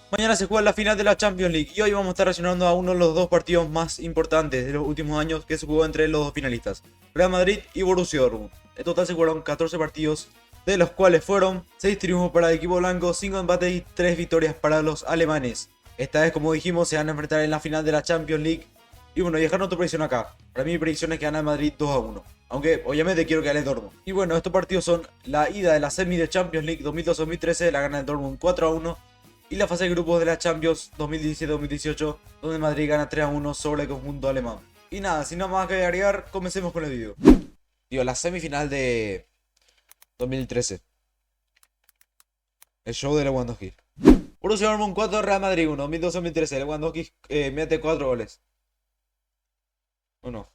Mañana se juega la final de la Champions League y hoy vamos a estar reaccionando a uno de los dos partidos más importantes de los últimos años que se jugó entre los dos finalistas, Real Madrid y Borussia Dortmund. En total se jugaron 14 partidos, de los cuales fueron 6 triunfos para el equipo blanco, 5 empates y 3 victorias para los alemanes. Esta vez, como dijimos, se van a enfrentar en la final de la Champions League. Y bueno, dejarnos tu predicción acá. Para mí mi predicción es que gana el Madrid 2-1. Aunque obviamente quiero que gane el Dortmund. Y bueno, estos partidos son la ida de la semi de Champions League 2012-2013, la gana el Dortmund 4-1. Y la fase de grupos de la Champions 2017-2018, donde el Madrid gana 3-1 sobre el conjunto alemán. Y nada, sin nada más que agregar, comencemos con el video. Digo, la semifinal de 2013. El show de Lewandowski. Borussia Dortmund 4, Real Madrid 1, 2012-2013. Lewandowski mete 4 goles. Uno.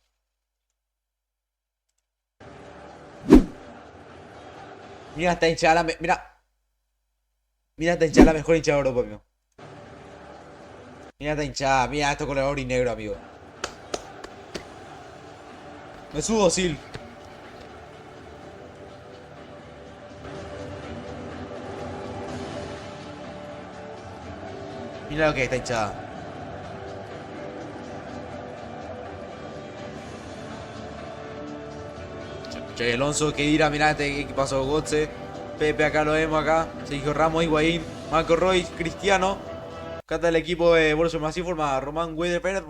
Mira esta hinchada, mira esta hinchada, la mejor hinchada de Europa, amigo. Mira esta hinchada, mira esto color y negro, amigo. Me subo, Sil. Mira lo que es esta hinchada. Xabi Alonso, que dirá, mirá este equipazo, Götze, Pepe, acá lo vemos acá, Sergio Ramos, Higuaín, Marco Reus, Cristiano. Acá está el equipo de Borussia Mönchengladbach, Román Weidenfeller,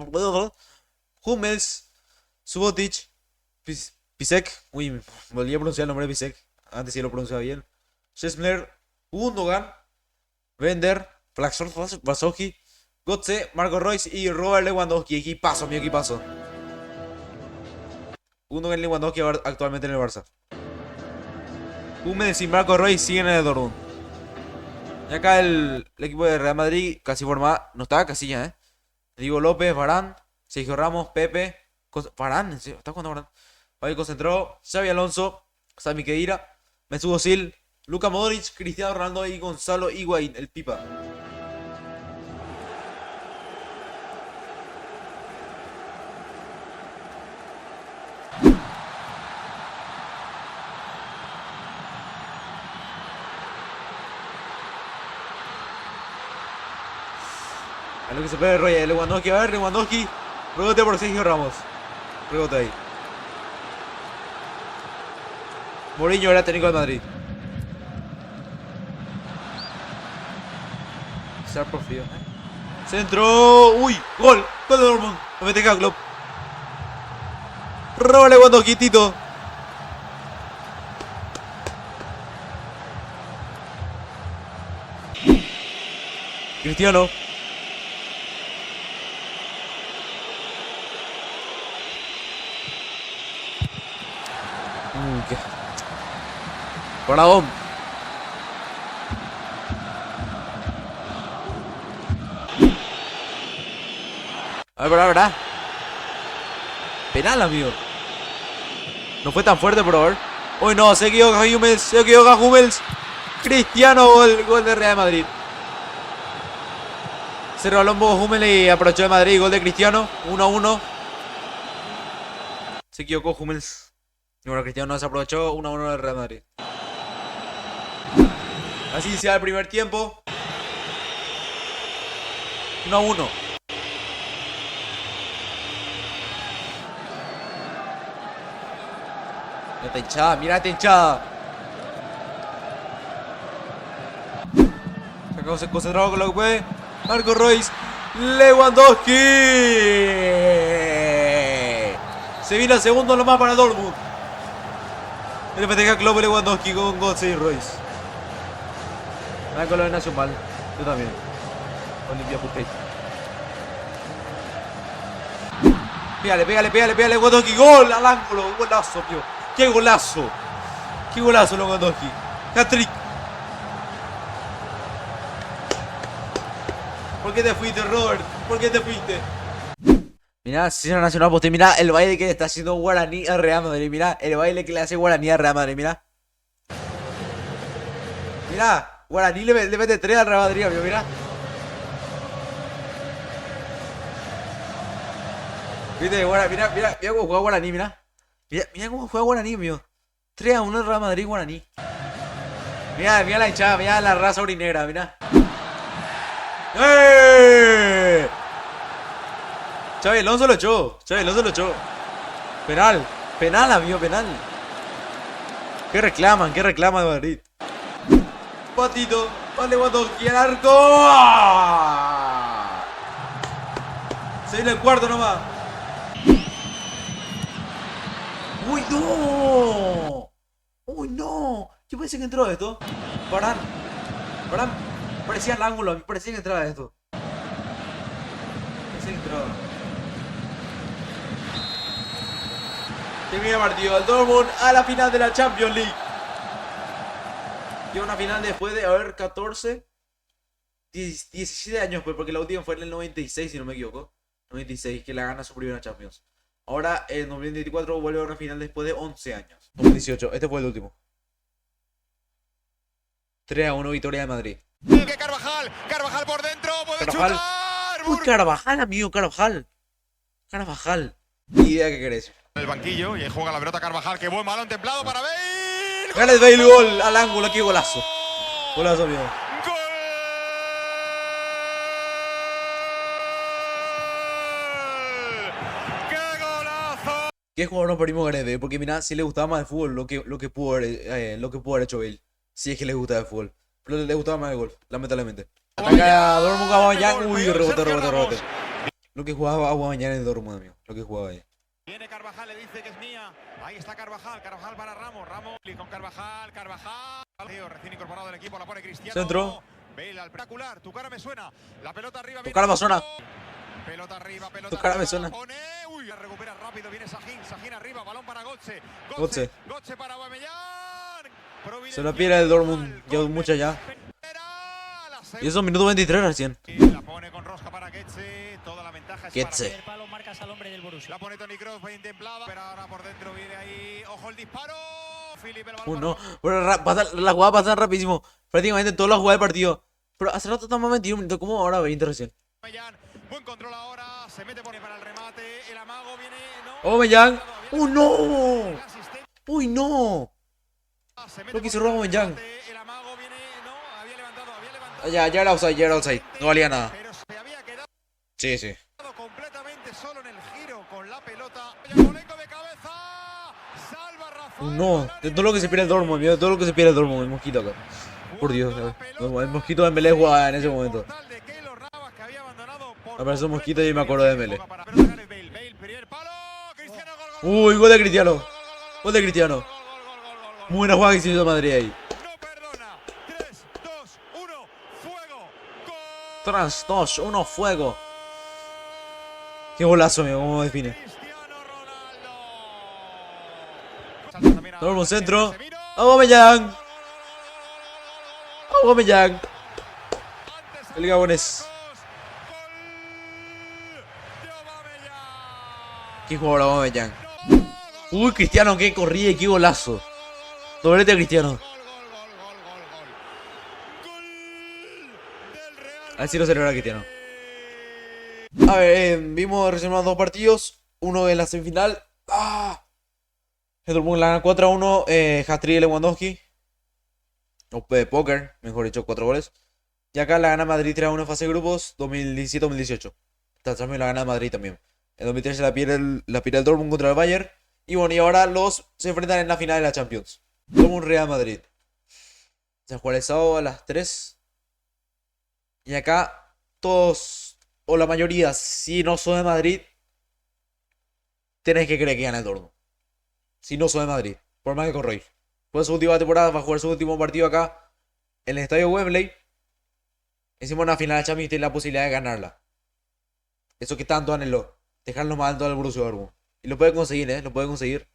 Hummels, Subotic, Pisek, uy, me volví a pronunciar el nombre de Pisek, antes sí lo pronunciaba bien, Schesmler, Gundogan, Bender, Varsovski, Götze, Marco Reus y Robert Lewandowski. Equipazo, mi equipazo. Gundogan y Lewandowski actualmente en el Barça. Hummels y Marco Reus siguen en el Dortmund. Y acá el equipo de Real Madrid casi formado. No estaba Casillas, Diego López, Varane, Sergio Ramos, Pepe. Varane, está jugando Varane. Ahí concentró. Xabi Alonso, Sami Khedira, Mesut Özil, Luka Modric, Cristiano Ronaldo y Gonzalo Higuaín, el Pipa. A lo que se puede Roger, Lewandowski, a ver, Lewandowski. Rebote por Sergio Ramos. Rebote ahí. Mourinho era técnico del Madrid. Ser porfío, Centro. Uy, gol. Gol de Dortmund. Lo mete acá, Klopp. Roba Lewandowski, Tito. Cristiano. ¿Qué? Paradón. A ver, ¿verdad? Penal, amigo. No fue tan fuerte, por favor. Uy, no, se equivoca Hummels. Se equivoca Hummels. Cristiano, gol de Real Madrid. Se rebaló un poco Hummels y aprovechó de Madrid. Gol de Cristiano. 1-1. Se equivocó Hummels. Y bueno, Cristiano no se aprovechó. 1-1 del Real Madrid. Así se da el primer tiempo. 1-1. Mira esta hinchada, mira esta hinchada. Acá se concentrado con lo que puede. Marco Reus. Lewandowski. Se viene el segundo nomás para Dortmund. El festeja Klopp, Lewandowski con Götze y Reus. Marco lo nació mal. Yo también. Olimpia Putey. Pégale, Lewandowski. Gol al ángulo. Golazo, tío. ¡Qué golazo! ¡Qué golazo, Lewandowski! ¡Hat-trick! ¿Por qué te fuiste, Robert? ¿Por qué te fuiste? Mirá, Sistema Nacional Poste, mirá el baile que le está haciendo Guaraní a Real Madrid. Mirá el baile que le hace Guaraní a Real Madrid, mirá. Mirá, Guaraní le mete 3 al Real Madrid, amigo, mirá. Viste, mirá cómo juega Guaraní, mirá. Mira cómo juega Guaraní, amigo. 3-1 el Real Madrid, Guaraní. Mira la hinchada, mira la raza orinegra, mira. ¡Eh! Xabi Alonso lo echó. Xabi Alonso lo echó. Penal. Penal, amigo, penal. ¿Qué reclaman? ¿Qué reclama de Madrid? Patito. Vale, Lewandowski al arco. ¡Ah! Se viene el cuarto nomás. ¡Uy, no! ¡Uy, no! Yo pensé que entró esto. Parán. Parán. Parecía el ángulo. A mí parecía que entraba esto. Pensé que entraba. Termina el partido. El Dortmund a la final de la Champions League. Llega una final después de haber 17 años, pues, porque la última fue en el 96, si no me equivoco. 96, que la gana su primera Champions. Ahora en 2024 vuelve a una final después de 11 años. 2018, este fue el último. 3-1 victoria de Madrid. Que Carvajal por dentro, puede Carvajal. chutar. Uy, Carvajal, amigo, Carvajal. Carvajal. Ni idea que querés. El banquillo y ahí juega la pelota Carvajal, qué buen balón templado para Bale. Gareth Bale, gol al ángulo, aquí golazo. Golazo, amigo. ¡Gol! ¡Qué golazo! ¿Qué jugador nos perdimos Gareth Bale? Porque mira, si le gustaba más el fútbol, lo que pudo haber hecho Bale. Si es que le gustaba el fútbol. Pero le gustaba más el gol, lamentablemente. Acá Dortmund Aubameyang. Uy, rebote. Lo que jugaba Aubameyang en el Dortmund, amigo. Lo que jugaba ahí. Viene Carvajal, le dice que es mía. Ahí está Carvajal para Ramos. Ramos con Carvajal. Recién incorporado del equipo, la pone Cristiano. Centro. Bale al espectacular, tu cara me suena. La pelota arriba. Tu cara me suena. Pelota arriba, Tu cara me suena. Pone, uy, la recupera rápido, viene Sahin arriba, balón para Götze. Götze para Aubameyang. se la pierde el Dortmund. Lleva mucha ya. Y eso minuto 23 recién. La pone con rosca para Götze. Toda la ventaja es Götze. para el palo, marcas al hombre del Borussia. La pone Toni Kroos, bien templada. Pero ahora por dentro viene ahí. Ojo el disparo. Philip, el balón No. Bueno, la jugada pasa rapidísimo. Prácticamente toda la jugada del partido. Pero hace rato estamos 21 minutos. ¿Cómo ahora 20 recién? Buen control ahora. Se mete para el remate. El amago viene. No. Aubameyang. ¡Oh, no! ¡Uy, no! Lo que hizo Aubameyang. El amago viene. No, había levantado. Ya era offside. No valía nada. Pero se había quedado Sí. completamente solo en el giro con la pelota. Yarmolenko de cabeza. Salva Rafael. No, de todo lo que se pierde el Dortmund, amigo. De todo lo que se pierde el Dortmund. El mosquito acá. Por Dios, el mosquito de Dembélé jugaba en ese momento. Apareció un mosquito y me acuerdo de Dembélé. Uy, gol de Cristiano. Gol de Cristiano. Muy buena jugada que se hizo Madrid ahí. No perdona. 3, 2, 1, fuego. 3, 2, 1, fuego. Qué golazo, amigo. ¿Cómo define? Dortmund centro. Aubameyang. El gabonés. Qué jugador Aubameyang. Uy, Cristiano, qué corrida y qué golazo. Doblete a Cristiano. A ver si lo celebra Cristiano. A ver, vimos recién dos partidos. Uno en la semifinal. El Dortmund la gana 4-1. Hat-trick de Lewandowski. O de póker, mejor dicho, 4 goles. Y acá la gana Madrid 3-1 en fase de grupos 2017-2018. También la gana Madrid también. En 2013 la pierde el Dortmund contra el Bayern. Y bueno, y ahora se enfrentan en la final de la Champions. Dortmund Real Madrid. Se juega el sábado a las 3. Y acá todos, o la mayoría, si no son de Madrid, tenés que creer que gana el Dortmund. Si no son de Madrid, por más que corréis. Fue su última temporada, va a jugar su último partido acá en el estadio Wembley. Encima una final de Champions tiene la posibilidad de ganarla. Eso que tanto anheló. Dejarlo más alto al Borussia Dortmund. Y lo puede conseguir, lo puede conseguir.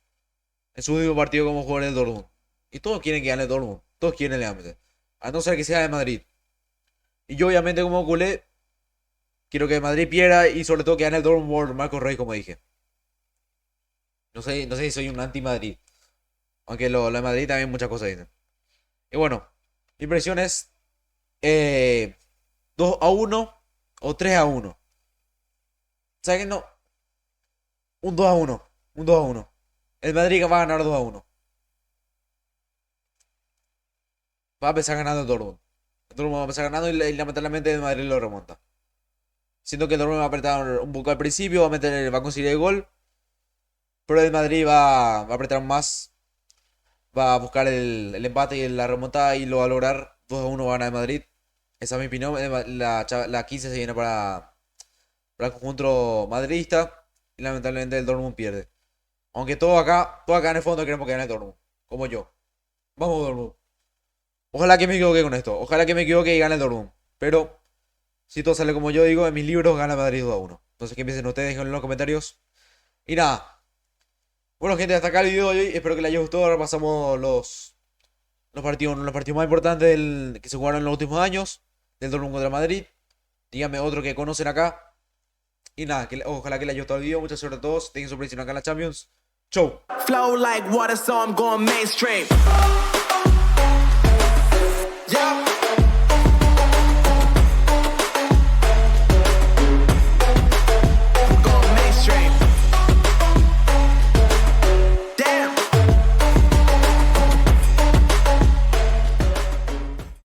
En su último partido como jugador del Dortmund. Y todos quieren que gane el Dortmund. Todos quieren legalmente. A no ser que sea de Madrid. Y yo obviamente como culé quiero que Madrid pierda y sobre todo que gane el Dortmund por Marco Rey, como dije. No sé si soy un anti-Madrid. Aunque lo de Madrid también muchas cosas dicen. Y bueno, mi impresión es 2-1 o 3-1. ¿Sabes qué? No. Un 2-1. Un 2-1. El Madrid va a ganar 2-1. Va a empezar ganando el Dortmund. Dortmund va a empezar ganando y lamentablemente el Madrid lo remonta. Siento que el Dortmund va a apretar un poco al principio, va a conseguir el gol. Pero el Madrid va a apretar más. Va a buscar el empate y la remontada y lo va a lograr. 2-1 va a ganar el Madrid. Esa es mi opinión. La 15 se viene para el conjunto madridista. Y lamentablemente el Dortmund pierde. Aunque todos acá en el fondo queremos que gane el Dortmund. Como yo. Vamos Dortmund. Ojalá que me equivoque con esto. Ojalá que me equivoque y gane el Dortmund. Pero si todo sale como yo digo, en mis libros gana Madrid 2-1. Entonces que empiecen ustedes, déjenlo en los comentarios. Y nada. Bueno gente, hasta acá el video de hoy. Espero que les haya gustado. Ahora pasamos los partidos más importantes que se jugaron en los últimos años. Del Dortmund contra Madrid. Díganme otro que conocen acá. Y nada, ojalá que les haya gustado el video. Mucha suerte a todos. Dejen su predicción acá en la Champions. Chau. Flow like water, so I'm going mainstream.